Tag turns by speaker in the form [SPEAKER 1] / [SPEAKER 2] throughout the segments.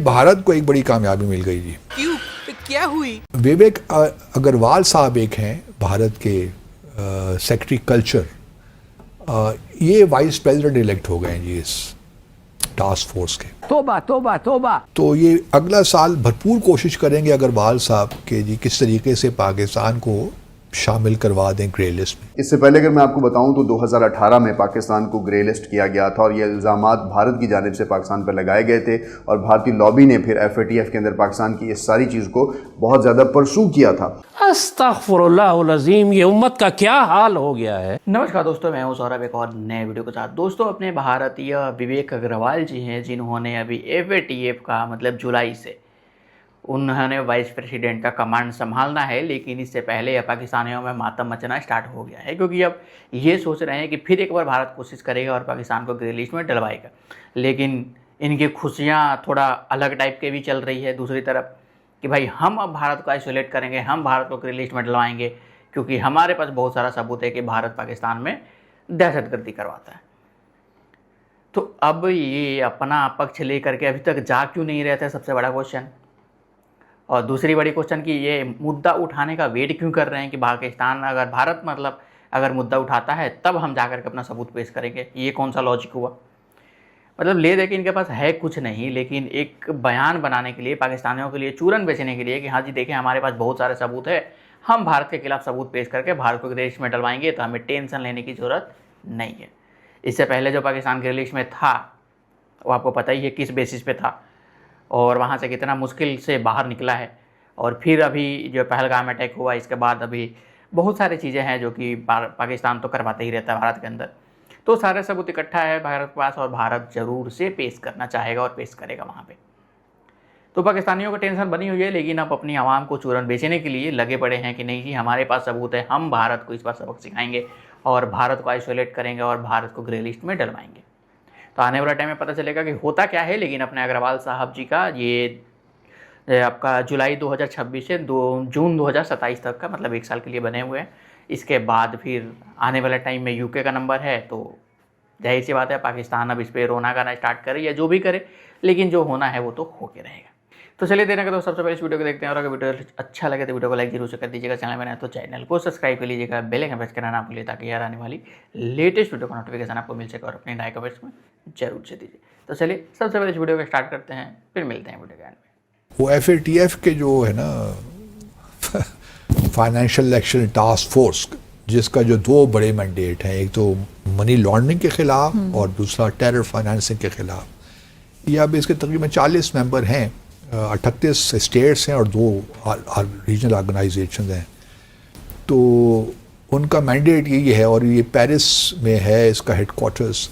[SPEAKER 1] भारत को एक बड़ी कामयाबी मिल गई जी।
[SPEAKER 2] क्यों? क्या हुई?
[SPEAKER 1] विवेक अग्रवाल साहब एक हैं भारत के सेक्रेटरी कल्चर, ये वाइस प्रेसिडेंट इलेक्ट हो गए हैं जी इस टास्क फोर्स के।
[SPEAKER 3] तोबा तोबा तोबा।
[SPEAKER 1] तो ये अगला साल भरपूर कोशिश करेंगे अग्रवाल साहब के जी किस तरीके से पाकिस्तान को शामिल करवा दें ग्रे लिस्ट में।
[SPEAKER 4] इससे पहले अगर मैं आपको बताऊं तो 2018 में पाकिस्तान को ग्रे लिस्ट किया गया था और ये इल्ज़ामात भारत की जानिब से पाकिस्तान पर लगाए गए थे और भारतीय लॉबी ने फिर FATF के अंदर पाकिस्तान की इस सारी चीज़ को बहुत ज़्यादा परसू किया था।
[SPEAKER 3] अस्तगफुरुल्लाह अज़ीम, ये उम्मत का क्या हाल हो गया है।
[SPEAKER 5] नमस्कार दोस्तों, मैं हूं सौरभ एक और नए वीडियो के साथ। दोस्तों, अपने भारतीय विवेक अग्रवाल जी हैं जिन्होंने अभी FATF का मतलब जुलाई से उन्होंने वाइस प्रेसिडेंट का कमांड संभालना है, लेकिन इससे पहले पाकिस्तानियों में मातम मचना स्टार्ट हो गया है क्योंकि अब ये सोच रहे हैं कि फिर एक बार भारत कोशिश करेगा और पाकिस्तान को ग्रे लिस्ट में डलवाएगा। लेकिन इनकी खुशियाँ थोड़ा अलग टाइप के भी चल रही है दूसरी तरफ कि भाई हम अब भारत को आइसोलेट करेंगे, हम भारत को ग्रे लिस्ट में डलवाएंगे क्योंकि हमारे पास बहुत सारा सबूत है कि भारत पाकिस्तान में दहशतगर्दी करवाता है। तो अब ये अपना पक्ष लेकर के अभी तक जा क्यों नहीं रहता है, सबसे बड़ा क्वेश्चन। और दूसरी बड़ी क्वेश्चन कि ये मुद्दा उठाने का वेट क्यों कर रहे हैं कि पाकिस्तान अगर भारत मतलब अगर मुद्दा उठाता है तब हम जाकर के अपना सबूत पेश करेंगे। ये कौन सा लॉजिक हुआ? मतलब ले दे कि इनके पास है कुछ नहीं, लेकिन एक बयान बनाने के लिए, पाकिस्तानियों के लिए चूरन बेचने के लिए कि हाँ जी देखिए हमारे पास बहुत सारे सबूत है, हम भारत के खिलाफ सबूत पेश करके भारत को ग्रे लिस्ट में डलवाएंगे तो हमें टेंशन लेने की ज़रूरत नहीं है। इससे पहले जो पाकिस्तान ग्रे लिस्ट में था वो आपको पता ही है किस बेसिस पे था और वहाँ से कितना मुश्किल से बाहर निकला है। और फिर अभी जो पहलगाम अटैक हुआ इसके बाद अभी बहुत सारी चीज़ें हैं जो कि पाकिस्तान तो करवाते ही रहता है भारत के अंदर। तो सारे सबूत इकट्ठा है भारत के पास और भारत ज़रूर से पेश करना चाहेगा और पेश करेगा वहाँ पे। तो पाकिस्तानियों को टेंशन बनी हुई है, लेकिन अब अपनी आवाम को चूरन बेचने के लिए लगे पड़े हैं कि नहीं जी हमारे पास सबूत है, हम भारत को इस बार सबक सिखाएंगे और भारत को आइसोलेट करेंगे और भारत को ग्रे लिस्ट में डलवाएंगे। तो आने वाला टाइम में पता चलेगा कि होता क्या है। लेकिन अपने अग्रवाल साहब जी का ये आपका जुलाई 2026 से जून 2027 तक का मतलब 1 साल के लिए बने हुए हैं। इसके बाद फिर आने वाले टाइम में UK का नंबर है, तो जाहिर सी बात है पाकिस्तान अब इस पर रोना गाना स्टार्ट करे या जो भी करे, लेकिन जो होना है वो तो होके रहेगा। तो चलिए देने का तो सबसे पहले इस वीडियो को देखते हैं और अगर वीडियो अच्छा लगे तो वीडियो को लाइक जरूर से कर दीजिएगा। चैनल में नए तो चैनल को सब्सक्राइब कर लीजिएगा, बेल आइकन प्रेस करना ना भूलिए ताकि यार आने वाली लेटेस्ट वीडियो का नोटिफिकेशन आपको मिल सके और अपने राय कमेंट्स में जरूर से दीजिए। तो चलिए सबसे पहले इस वीडियो को स्टार्ट करते हैं, फिर मिलते हैं वीडियो के एंड में।
[SPEAKER 1] वो FATF के जो है ना फाइनेंशियल एक्शन टास्क फोर्स, जिसका जो 2 बड़े मैंडेट हैं, एक तो मनी लॉन्ड्रिंग के खिलाफ और दूसरा टेरर फाइनेंसिंग के खिलाफ। ये अब इसके तकरीबन 40 मेंबर हैं, 38 स्टेट्स हैं और 2 रीजनल ऑर्गेनाइजेशन हैं। तो उनका मैंडेट यही है और ये पेरिस में है इसका हेडक्वार्टर्स।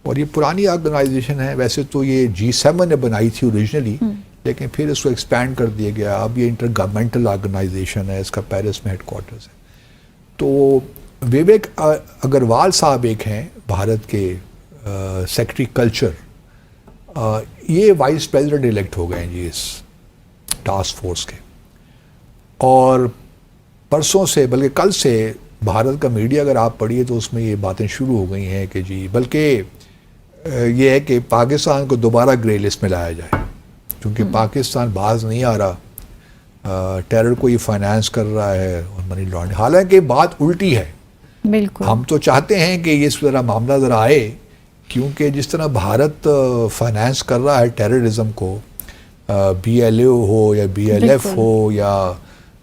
[SPEAKER 1] और ये पुरानी ऑर्गेनाइजेशन है, वैसे तो ये G7 ने बनाई थी ओरिजिनली, लेकिन फिर इसको एक्सपैंड कर दिया गया। अब ये इंटर गवर्नमेंटल ऑर्गेनाइजेशन है, इसका पेरिस में हेडक्वार्टर्स है। तो विवेक अग्रवाल साहब एक हैं भारत के सेक्रेटरी कल्चर, ये वाइस प्रेसिडेंट इलेक्ट हो गए हैं जी इस टास्क फोर्स के। और परसों से बल्कि कल से भारत का मीडिया अगर आप पढ़िए तो उसमें ये बातें शुरू हो गई हैं कि जी बल्कि ये है कि पाकिस्तान को दोबारा ग्रे लिस्ट में लाया जाए क्योंकि पाकिस्तान बाज नहीं आ रहा, टेरर को ये फाइनेंस कर रहा है और मनी लॉन्ड्रिंग। हालांकि बात उल्टी है।
[SPEAKER 6] बिल्कुल, हम
[SPEAKER 1] तो चाहते हैं कि ये इस तरह मामला ज़रा आए, क्योंकि जिस तरह भारत फाइनेंस कर रहा है टेररिज्म को, BLO हो या BLF हो या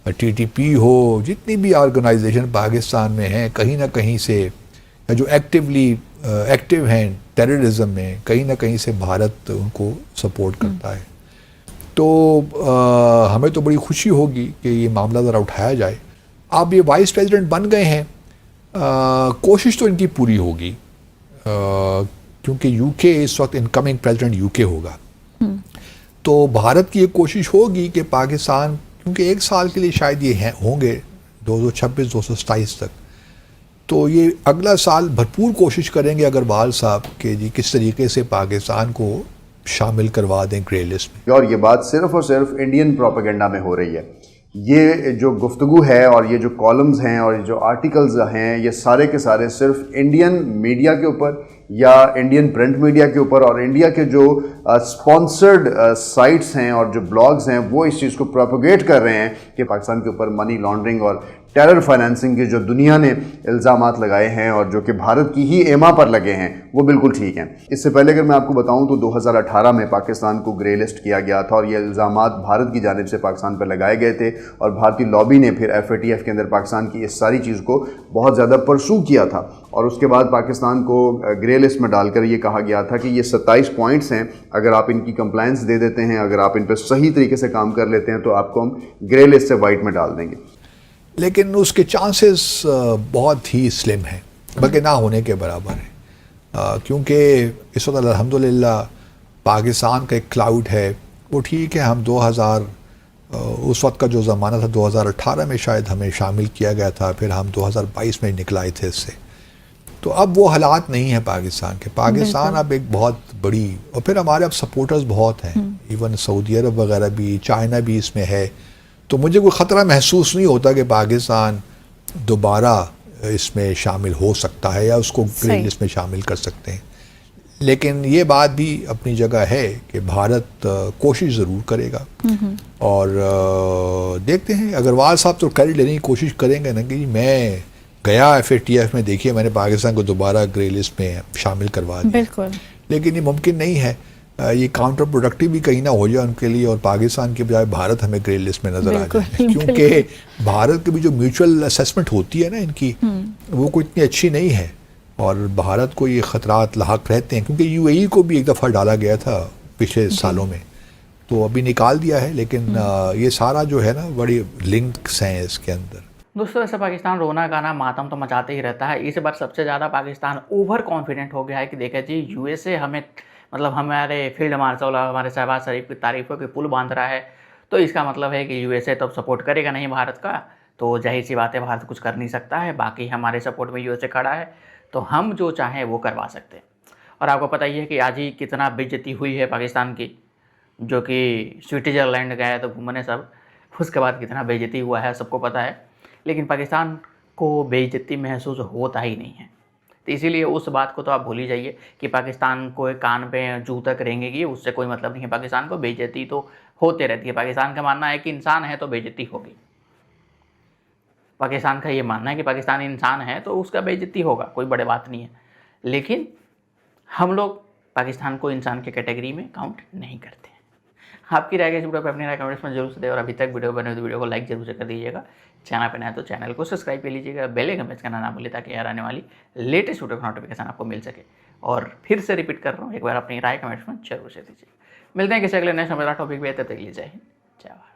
[SPEAKER 1] TTP हो, जितनी भी ऑर्गेनाइजेशन पाकिस्तान में हैं कहीं ना कहीं से, या जो एक्टिव हैं टेररिज्म में, कहीं ना कहीं से भारत उनको सपोर्ट करता है। तो हमें तो बड़ी खुशी होगी कि ये मामला ज़रा उठाया जाए। अब ये वाइस प्रेसिडेंट बन गए हैं, कोशिश तो इनकी पूरी होगी क्योंकि UK इस वक्त इनकमिंग प्रेसिडेंट UK होगा। तो भारत की ये कोशिश होगी कि पाकिस्तान, क्योंकि 1 साल के लिए शायद ये होंगे 2026-2027 तक, तो ये अगला साल भरपूर कोशिश करेंगे अग्रवाल साहब के जी किस तरीके से पाकिस्तान को शामिल करवा दें ग्रे लिस्ट में।
[SPEAKER 4] और ये बात सिर्फ और सिर्फ इंडियन प्रोपेगेंडा में हो रही है। ये जो गुफ्तगू है और ये जो कॉलम्स हैं और ये जो आर्टिकल्स हैं, ये सारे के सारे सिर्फ इंडियन मीडिया के ऊपर या इंडियन प्रिंट मीडिया के ऊपर और इंडिया के जो स्पॉन्सर्ड साइट्स हैं और जो ब्लॉग्स हैं वो इस चीज़ को प्रोपोगेट कर रहे हैं कि पाकिस्तान के ऊपर मनी लॉन्ड्रिंग और टेरर फाइनेंसिंग के जो दुनिया ने इल्ज़ामात लगाए हैं और जो कि भारत की ही एमा पर लगे हैं वो बिल्कुल ठीक हैं। इससे पहले अगर मैं आपको बताऊं तो 2018 में पाकिस्तान को ग्रे लिस्ट किया गया था और ये इल्ज़ामात भारत की जानिब से पाकिस्तान पर लगाए गए थे और भारतीय लॉबी ने फिर FATF के अंदर पाकिस्तान की इस सारी चीज़ को बहुत ज़्यादा परसू किया था और उसके बाद पाकिस्तान को ग्रे लिस्ट में डालकर ये कहा गया था कि ये 27 पॉइंट्स हैं, अगर आप इनकी कंप्लायंस दे देते हैं, अगर आप इन पर सही तरीके से काम कर लेते हैं तो आपको हम ग्रे लिस्ट से वाइट में डाल देंगे।
[SPEAKER 1] लेकिन उसके चांसेस बहुत ही स्लिम हैं, बल्कि ना होने के बराबर है, क्योंकि इस वक्त अल्हम्दुलिल्लाह पाकिस्तान का एक क्लाउड है। वो ठीक है, हम 2000 उस वक्त का जो ज़माना था 2018 में शायद हमें शामिल किया गया था, फिर हम 2022 में निकल आए थे इससे। तो अब वो हालात नहीं है पाकिस्तान के। पाकिस्तान अब एक बहुत बड़ी, और फिर हमारे अब सपोर्टर्स बहुत हैं, इवन सऊदी अरब वगैरह भी, चाइना भी इसमें है। तो मुझे कोई ख़तरा महसूस नहीं होता कि पाकिस्तान दोबारा इसमें शामिल हो सकता है या उसको ग्रे लिस्ट में शामिल कर सकते हैं। लेकिन ये बात भी अपनी जगह है कि भारत कोशिश ज़रूर करेगा और देखते हैं। अग्रवाल साहब तो कर लेने की कोशिश करेंगे ना कि मैं गया FATF में, देखिए मैंने पाकिस्तान को दोबारा ग्रे लिस्ट में शामिल करवा दिया।
[SPEAKER 2] बिल्कुल,
[SPEAKER 1] लेकिन ये मुमकिन नहीं है। ये काउंटर प्रोडक्टिव भी कहीं ना हो जाए उनके लिए और पाकिस्तान के बजाय भारत हमें ग्रे लिस्ट में नजर आ जाए, क्योंकि भारत की भी जो म्यूचुअल असेसमेंट होती है ना इनकी, वो कोई इतनी अच्छी नहीं है और भारत को ये ख़तरात लाहक रहते हैं। क्योंकि UAE को भी एक दफ़ा डाला गया था पिछले सालों में, तो अभी निकाल दिया है, लेकिन ये सारा जो है ना बड़ी लिंक्स हैं इसके अंदर।
[SPEAKER 5] दोस्तों, ऐसा पाकिस्तान रोना गाना मातम तो मचाते ही रहता है। इस बार सबसे ज़्यादा पाकिस्तान ओवर कॉन्फिडेंट हो गया है कि देखा जी USA हमें, मतलब हमारे फील्ड मार्शल, हमारे शहबाज शरीफ की तारीफ़ों के पुल बांध रहा है, तो इसका मतलब है कि USA तो सपोर्ट करेगा नहीं भारत का, तो जाहिर सी बात है भारत कुछ कर नहीं सकता है। बाकी हमारे सपोर्ट में USA खड़ा है, तो हम जो चाहें वो करवा सकते हैं। और आपको पता ही है कि आज ही कितना बेइज्जती हुई है पाकिस्तान की, जो कि स्विट्ज़रलैंड गए तो घूमने सब, उसके बाद कितना बेइज्जती हुआ है सबको पता है। लेकिन पाकिस्तान को बेइज्जती महसूस होता ही नहीं है, तो इसीलिए उस बात को तो आप भूल ही जाइए कि पाकिस्तान को कान पे जू तक रेंगेगी, उससे कोई मतलब नहीं है। पाकिस्तान को बेइज्जती तो होते रहती है। पाकिस्तान का मानना है कि इंसान है तो बेइज्जती होगी। पाकिस्तान का ये मानना है कि पाकिस्तान इंसान है तो उसका बेइज्जती होगा, कोई बड़ी बात नहीं है। लेकिन हम लोग पाकिस्तान को इंसान के कैटेगरी में काउंट नहीं करते हैं। आपकी राय इस वीडियो पर अपनी राय कमेंट्स में जरूर से दें और अभी तक वीडियो बने तो वीडियो को लाइक जरूर से कर दीजिएगा। चैनल पर नया तो चैनल को सब्सक्राइब कर लीजिएगा, बेल आइकन प्रेस करना ना भूलिए ताकि यार आने वाली लेटेस्ट वीडियो का नोटिफिकेशन आपको मिल सके। और फिर से रिपीट कर रहा हूँ, एक बार अपनी राय कमेंट्स में जरूर से दीजिए। मिलते हैं किसी अगले नेक्स्ट टॉपिक पे, तब तक के लिए जय हिंद, जय भारत।